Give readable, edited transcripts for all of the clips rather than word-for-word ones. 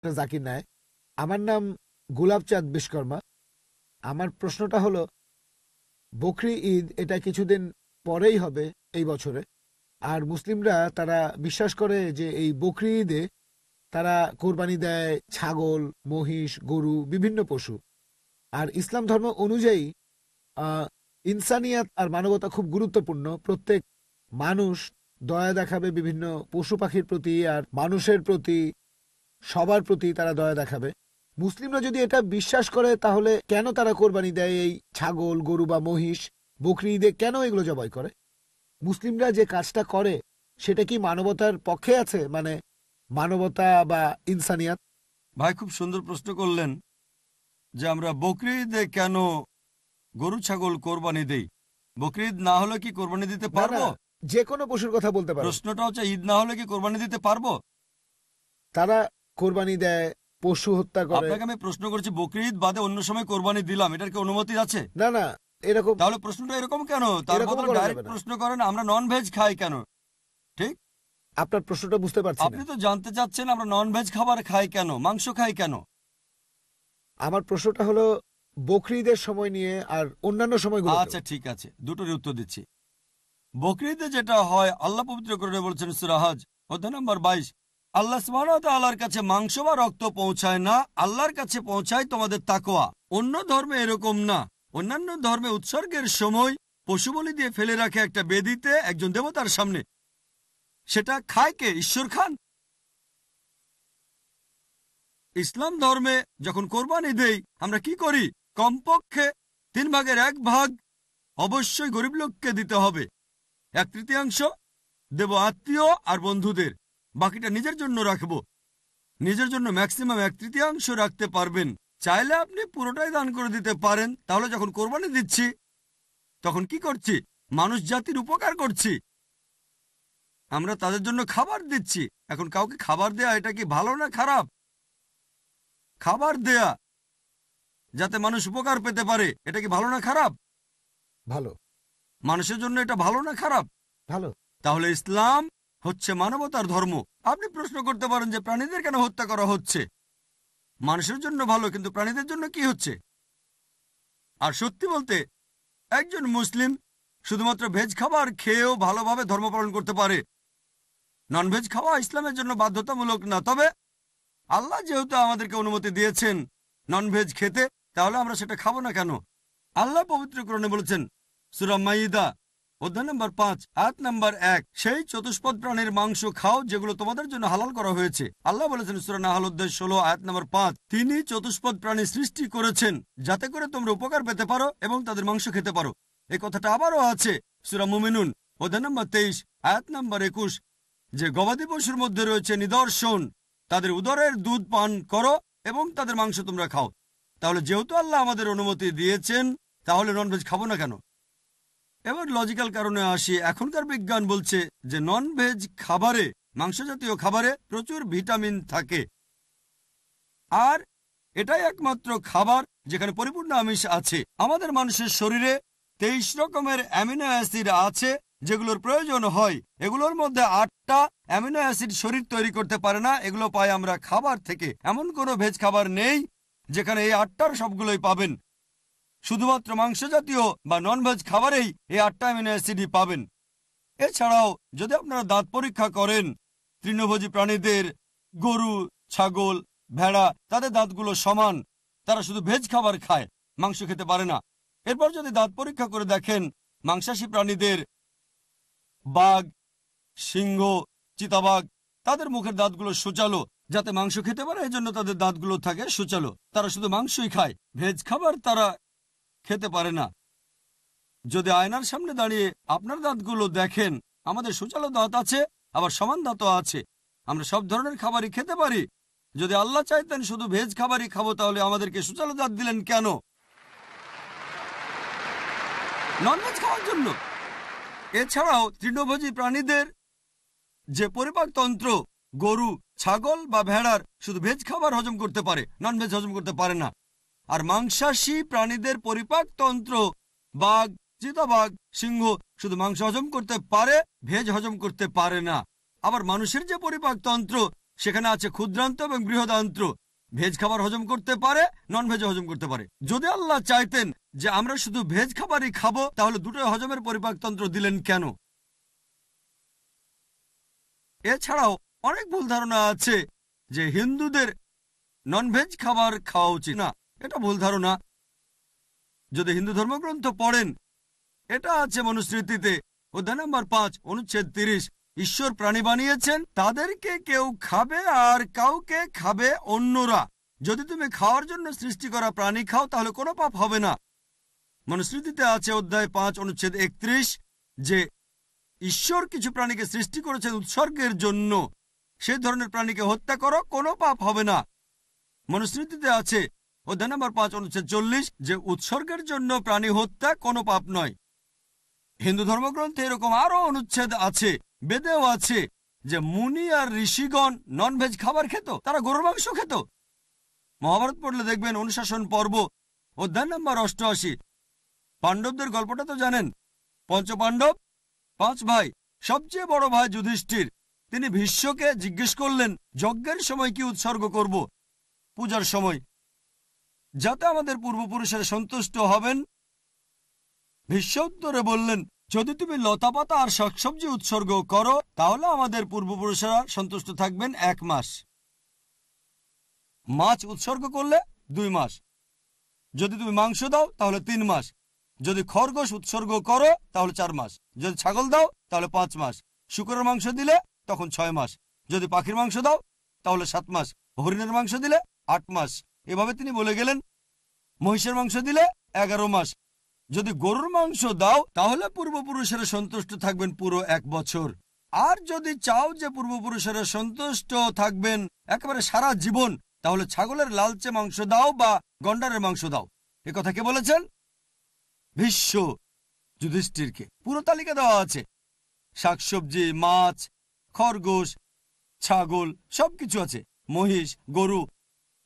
জাকির নায়েক। আমার নাম গোলাপচাঁদ বিশ্বকর্মা। আমার প্রশ্নটা হলো, বকরি ঈদ এটা কিছুদিন পরেই হবে এই বছরে, আর মুসলিমরা তারা বিশ্বাস করে যে এই বকরি ঈদে তারা কোরবানি দেয় ছাগল, মহিষ, গরু, বিভিন্ন পশু। আর ইসলাম ধর্ম অনুযায়ী আহ, ইনসানিয়াত আর মানবতা খুব গুরুত্বপূর্ণ। প্রত্যেক মানুষ দয়া দেখাবে বিভিন্ন পশু পাখির প্রতি আর মানুষের প্রতি, সবার প্রতি তারা দয়া দেখাবে। মুসলিমরা যদি এটা বিশ্বাস করে তাহলে কেন তারা কোরবানি দেয় এই ছাগল, গরু বা মহিষ? বকরি ঈদে কেন এগুলো জবাই করে? মুসলিমরা যে কাজটা করে সেটা কি মানবতার পক্ষে আছে, মানে মানবতা বা ইনসানিয়াত? ভাই খুব সুন্দর প্রশ্ন করলেন যে আমরা বকরি ঈদে কেন গরু ছাগল কোরবানি দেই। বকরি ঈদ না হলে কি কোরবানি দিতে পারবো? যে কোনো পশুর কথা বলতে পারো। প্রশ্নটা হচ্ছে ঈদ না হলে কি কোরবানি দিতে পারবো? তারা কোরবানি দেয়, পশু হত্যা করে। আপনাকে আমি প্রশ্ন করছি বকরি ঈদ বাদে অন্য সময় কোরবানি দিলাম, এটার কি অনুমতি আছে? না না, এরকম তাহলে প্রশ্নটা এরকম কেন? তার বদলে ডাইরেক্ট প্রশ্ন করেন আমরা নন ভেজ খাই কেন। ঠিক, আপনার প্রশ্নটা বুঝতে পারছি না। আপনি তো জানতে চাচ্ছেন আমরা নন ভেজ খাবার খাই কেন, মাংস খাই কেন। আমার প্রশ্নটা হলো বকরি ঈদের সময় নিয়ে আর অন্যান্য সময়গুলো। আচ্ছা ঠিক আছে, দুটোর উত্তর দিচ্ছি। বকরি ঈদে যেটা হয়, আল্লাহ পবিত্র করে বলছেন সূরা হজ অধ্যায় নম্বর 22, আল্লাহ সুবহানাহু ওয়া তাআলার কাছে মাংস বা রক্ত পৌঁছায় না, আল্লাহর কাছে পৌঁছায় তোমাদের তাকওয়া। অন্য ধর্মে এরকম না। অন্যান্য ধর্মে উৎসর্গের সময় পশু বলি দিয়ে ফেলে রাখে একটা বেদিতে একজন দেবতার সামনে। সেটা খায় কে? ঈশ্বর খান। ইসলাম ধর্মে যখন কোরবানি দেই আমরা কি করি? কমপক্ষে 1/3 অবশ্যই গরিব লোককে দিতে হবে, 1/3 দেব আত্মীয় আর বন্ধুদের, বাকিটা নিজের জন্য রাখবো। নিজের জন্য ম্যাক্সিমাম 1/3 রাখতে পারবেন। চাইলে আপনি পুরোটাই দান করে দিতে পারেন। তাহলে যখন কোরবানি দিচ্ছি তখন কি করছি? মানুষ জাতির উপকার করছি। আমরা তাদের জন্য খাবার দিচ্ছি। এখন কাউকে খাবার দেয়া এটা কি ভালো না খারাপ? খাবার দেয়া যাতে মানুষ উপকার পেতে পারে, এটা কি ভালো না খারাপ? ভালো। মানুষের জন্য এটা ভালো না খারাপ? ভালো। তাহলে ইসলাম হচ্ছে মানবতার ধর্ম। আপনি প্রশ্ন করতে পারেন যে প্রাণীদের কেন হত্যা করা হচ্ছে? মানুষের জন্য ভালো, কিন্তু প্রাণীদের জন্য কি হচ্ছে? আর সত্যি বলতে একজন মুসলিম শুধুমাত্র ভেজ খাবার খেয়েও ভালোভাবে ধর্ম পালন করতে পারে। ননভেজ খাওয়া ইসলামের জন্য বাধ্যতামূলক না। তবে আল্লাহ যেহেতু আমাদেরকে অনুমতি দিয়েছেন ননভেজ খেতে, তাহলে আমরা সেটা খাবো না কেন? আল্লাহ পবিত্র কোরআনে বলেছেন সূরা মাইদা অধ্যায় নম্বর 5 আয়াত নম্বর 1, সেই চতুষ্পদ প্রাণীর মাংস খাও যেগুলো তোমাদের জন্য হালাল করা হয়েছে। আল্লাহ বলেছেন সূরা নাহল অধ্যায় 16 আয়াত নম্বর 5, তিনি চতুষ্পদ প্রাণী সৃষ্টি করেছেন যাতে করে তোমরা উপকার পেতে পারো এবং তাদের মাংস খেতে পারো। এই কথাটা আবারও আছে সূরা মুমিনুন অধ্যায় নম্বর 23 আয়াত নম্বর 21, যে গবাদি পশুর মধ্যে রয়েছে নিদর্শন, তাদের উদরের দুধ পান করো এবং তাদের মাংস তোমরা খাও। তাহলে যেহেতু আল্লাহ আমাদের অনুমতি দিয়েছেন, তাহলে ননভেজ খাবো না কেন? এবার লজিক্যাল কারণে আসি। এখনকার বিজ্ঞান বলছে যে নন ভেজ খাবারে, মাংস জাতীয় খাবারে প্রচুর ভিটামিন থাকে, আর এটাই একমাত্র খাবার যেখানে পরিপূর্ণ আমিষ আছে। আমাদের মানুষের শরীরে 23 রকমের অ্যামিনো অ্যাসিড আছে যেগুলোর প্রয়োজন হয়। এগুলোর মধ্যে 8টা অ্যামিনো অ্যাসিড শরীর তৈরি করতে পারে না, এগুলো পাই আমরা খাবার থেকে। এমন কোনো ভেজ খাবার নেই যেখানে এই 8টার সবগুলোই পাবেন। শুধুমাত্র মাংস জাতীয় বা নন ভেজ খাবারেই এই 8টা অ্যামিনো অ্যাসিডই পাবেন। এছাড়াও যদি আপনারা দাঁত পরীক্ষা করেন তৃণভোজী প্রাণীদের, গরু, ছাগল, ভেড়া, তাদের দাঁতগুলো সমান। তারা শুধু ভেজ খাবার খায়, মাংস খেতে পারে না। এরপর যদি দাঁত পরীক্ষা করে দেখেন মাংসাশী প্রাণীদের, বাঘ, সিংহ, চিতাবাঘ, তাদের মুখের দাঁতগুলো সূচালো যাতে মাংস খেতে পারে, এই জন্য তাদের দাঁতগুলো থাকে সূচালো। তারা শুধু মাংসই খায়, ভেজ খাবার তারা খেতে পারে না। যদি আয়নার সামনে দাঁড়িয়ে আপনার দাঁতগুলো দেখেন, আমাদের সূচালো দাঁত আছে, আবার সমান দাঁতও আছে। আমরা সব ধরনের খাবারই খেতে পারি। যদি আল্লাহ চাইতেন শুধু ভেজ খাবারই খাবো, তাহলে আমাদেরকে সূচালো দাঁত দিলেন কেন? ননভেজ খাওয়ার জন্য। এছাড়াও তৃণভোজী প্রাণীদের যে পরিপাকতন্ত্র, গরু, ছাগল বা ভেড়ার শুধু ভেজ খাবার হজম করতে পারে, ননভেজ হজম করতে পারে না। আর মাংসাশী প্রাণীদের পরিপাকতন্ত্র, বাঘ, চিতাবাঘ, সিংহ শুধু মাংস হজম করতে পারে, ভেজ হজম করতে পারে না। আবার মানুষের যে পরিপাকতন্ত্র, সেখানে আছে ক্ষুদ্রান্ত এবং বৃহদান্ত্র। ভেজ খাবার হজম করতে পারে, নন ভেজ হজম করতে পারে। যদি আল্লাহ চাইতেন যে আমরা শুধু ভেজ খাবারই খাবো, তাহলে দুটোই হজমের পরিপাকতন্ত্র দিলেন কেন? এছাড়াও অনেক ভুল ধারণা আছে যে হিন্দুদের নন ভেজ খাবার খাওয়া উচিত না। এটা ভুল ধারণা। যদি হিন্দু ধর্মগ্রন্থ পড়েন, এটা আছে মনুস্মৃতিতে অধ্যায় নম্বর 5 অনুচ্ছেদ 30। ঈশ্বর প্রাণী বানিয়েছেন, তাদেরকে কেউ খাবে আর কাউকে খাবে অন্যরা। যদি তুমি খাওয়ার জন্য সৃষ্টি করা প্রাণী খাও তাহলে কোনো পাপ হবে না। মনুস্মৃতিতে আছে অধ্যায় 5 অনুচ্ছেদ 31 যে ঈশ্বর কিছু প্রাণীকে সৃষ্টি করেছেন উৎসর্গের জন্য, সেই ধরনের প্রাণীকে হত্যা করো, কোনো পাপ হবে না। মনুস্মৃতিতে আছে অধ্যায় নম্বর 5 অনুচ্ছেদ 40 যে উৎসর্গের জন্য প্রাণী হত্যা কোনো পাপ নয়। হিন্দু ধর্মগ্রন্থে এরকম আরো অনুচ্ছেদ আছে, বেদেও আছে যে মুনি আর ঋষিগণ নন ভেজ খাবার খেত, তারা গরুর মাংস খেত। মহাভারত পড়লে দেখবেন অনুশাসন পর্ব অধ্যায় নম্বর 88। পাণ্ডবদের গল্পটা তো জানেন। পঞ্চপাণ্ডব 5 ভাই, সবচেয়ে বড় ভাই যুধিষ্ঠির, তিনি ভীষ্মকে জিজ্ঞেস করলেন যজ্ঞের সময় কি উৎসর্গ করব, পূজার সময়, যাতে আমাদের পূর্বপুরুষেরা সন্তুষ্ট হবেন। ভীষ্ম উত্তরে বললেন, যদি তুমি লতাপাতা আর শাকসবজি উৎসর্গ করো তাহলে আমাদের পূর্বপুরুষেরা সন্তুষ্ট থাকবেন 1 মাস। মাছ উৎসর্গ করলে 2 মাস। যদি তুমি মাংস দাও তাহলে 3 মাস। যদি খরগোশ উৎসর্গ করো তাহলে 4 মাস। যদি ছাগল দাও তাহলে 5 মাস। শূকরের মাংস দিলে তখন 6 মাস। যদি পাখির মাংস দাও তাহলে 7 মাস। হরিণের মাংস দিলে 8 মাস। এভাবে তিনি বলে গেলেন। মহিষের মাংস দিলে 11 মাস। যদি গরুর মাংস দাও তাহলে পূর্বপুরুষেরা সন্তুষ্ট থাকবেন পুরো 1 বছর। আর যদি চাও যে পূর্বপুরুষেরা সন্তুষ্ট থাকবেন একেবারে সারা জীবন, তাহলে ছাগলের লালচে মাংস দাও বা গন্ডারের মাংস দাও। এ কথা কে বলেছেন? ভীষ্ম যুধিষ্ঠিরকে। পুরো তালিকা দেওয়া আছে, শাকসবজি, মাছ, খরগোশ, ছাগল, সবকিছু আছে, মহিষ, গরু।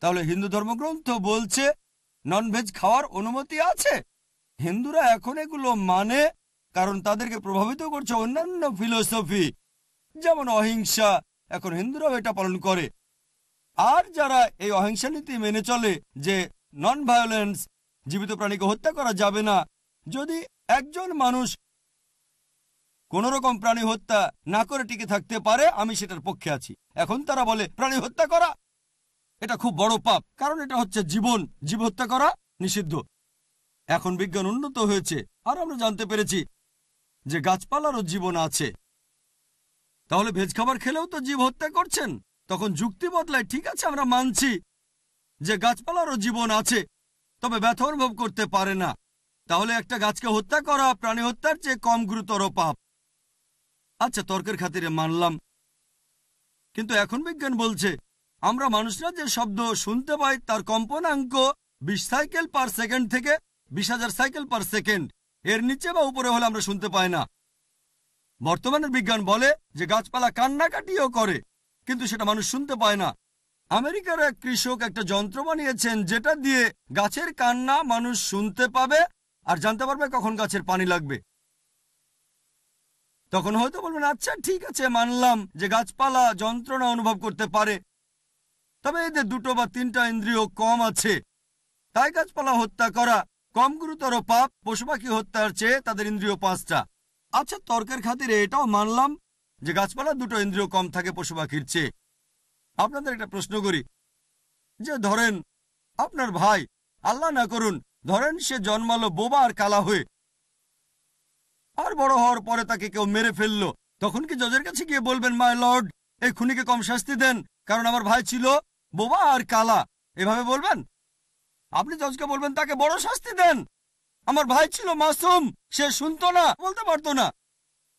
তাহলে হিন্দু ধর্মগ্রন্থ বলছে নন ভেজ খাওয়ার অনুমতি আছে। হিন্দুরা এখন এগুলো মানে কারণ তাদেরকে প্রভাবিত করছে অন্যান্য ফিলোসফি, যেমন অহিংসা। এখন হিন্দুরাও এটা পালন করে। আর যারা এই অহিংসা নীতি মেনে চলে যে নন ভায়োলেন্স, জীবিত প্রাণীকে হত্যা করা যাবে না, যদি একজন মানুষ কোন রকম প্রাণী হত্যা না করে টিকে থাকতে পারে, আমি সেটার পক্ষে আছি। এখন তারা বলে প্রাণী হত্যা করা এটা খুব বড় পাপ, কারণ এটা হচ্ছে জীবন, জীব হত্যা করা নিষিদ্ধ। এখন বিজ্ঞান উন্নত হয়েছে আর আমরা জানতে পেরেছি যে গাছপালারও জীবন আছে। তাহলে ভেজ খাবার খেলেও তো জীব হত্যা করছেন। তখন যুক্তি বদলায়, ঠিক আছে আমরা মানছি যে গাছপালারও জীবন আছে, তবে ব্যথা অনুভব করতে পারে না। তাহলে একটা গাছকে হত্যা করা প্রাণী হত্যার চেয়ে কম গুরুতর পাপ। আচ্ছা, তর্কের খাতিরে মানলাম, কিন্তু এখন বিজ্ঞান বলছে আমরা মানুষরা যে শব্দ শুনতে পাই তার কম্পনাঙ্ক 20 সাইকেল পার সেকেন্ড থেকে 20,000 সাইকেল পার সেকেন্ড। এর নিচে বা উপরে হলে আমরা শুনতে পাই না। বর্তমানের বিজ্ঞান বলে যে গাছপালা কান্নাকাটিও করে, কিন্তু সেটা মানুষ শুনতে পায় না। আমেরিকার এক কৃষক একটা যন্ত্র বানিয়েছেন যেটা দিয়ে গাছের কান্না মানুষ শুনতে পাবে আর জানতে পারবে কখন গাছের পানি লাগবে। তখন হয়তো বলবেন, আচ্ছা ঠিক আছে, মানলাম যে গাছপালা যন্ত্রণা অনুভব করতে পারে, তবে এদের 2 বা 3টা ইন্দ্রিয় কম আছে, তাই গাছপালা হত্যা করা কম গুরুতর পাপ পশু পাখি হত্যার চেয়ে তাদের ইন্দ্রিয় 5টা। আচ্ছা, তর্কের খাতিরে এটাও মানলাম যে গাছপালা 2টো ইন্দ্রিয় কম থাকে পশু পাখির চেয়ে। আপনাদের একটা প্রশ্ন করি, যে ধরেন আপনার ভাই, আল্লাহ না করুন, ধরেন সে জন্মালো বোবা আর কালা হয়ে, আর বড় হওয়ার পরে তাকে কেউ মেরে ফেললো, তখন কি জজের কাছে গিয়ে বলবেন, মাই লর্ড, এই খুনিকে কম শাস্তি দেন কারণ আমার ভাই ছিল বোবা আর কালা? এভাবে বলবেন? আপনি জজকে বলবেন তাকে বড় শাস্তি দেন, আমার ভাই ছিল মাসুম, সে শুনতো না, বলতে পারতো না।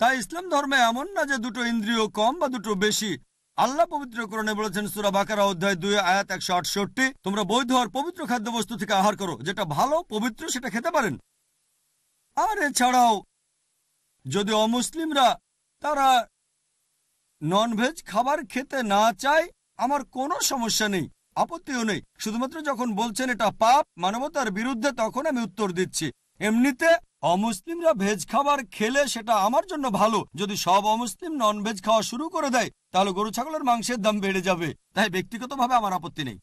তাই ইসলাম ধর্মে এমন না যে 2টো ইন্দ্রিয় কম বা 2টো বেশি। আল্লাহ পবিত্র কোরআনে বলেছেন সূরা বাকারা অধ্যায় 2 আয়াত 168, তোমরা বৈধ আর পবিত্র খাদ্যবস্তু থেকে আহার করো, যেটা ভালো পবিত্র সেটা খেতে পারেন। আর এছাড়াও যদি অমুসলিমরা তারা নন ভেজ খাবার খেতে না চায়, আমার কোনো সমস্যা নেই, আপত্তিও নেই। শুধুমাত্র যখন বলছেন এটা পাপ, মানবতার বিরুদ্ধে, তখন আমি উত্তর দিচ্ছি। এমনিতে অমুসলিমরা ভেজ খাবার খেলে সেটা আমার জন্য ভালো। যদি সব অমুসলিম নন ভেজ খাওয়া শুরু করে দেয় তাহলে গরু ছাগলের মাংসের দাম বেড়ে যাবে। তাই ব্যক্তিগতভাবে আমার আপত্তি নেই।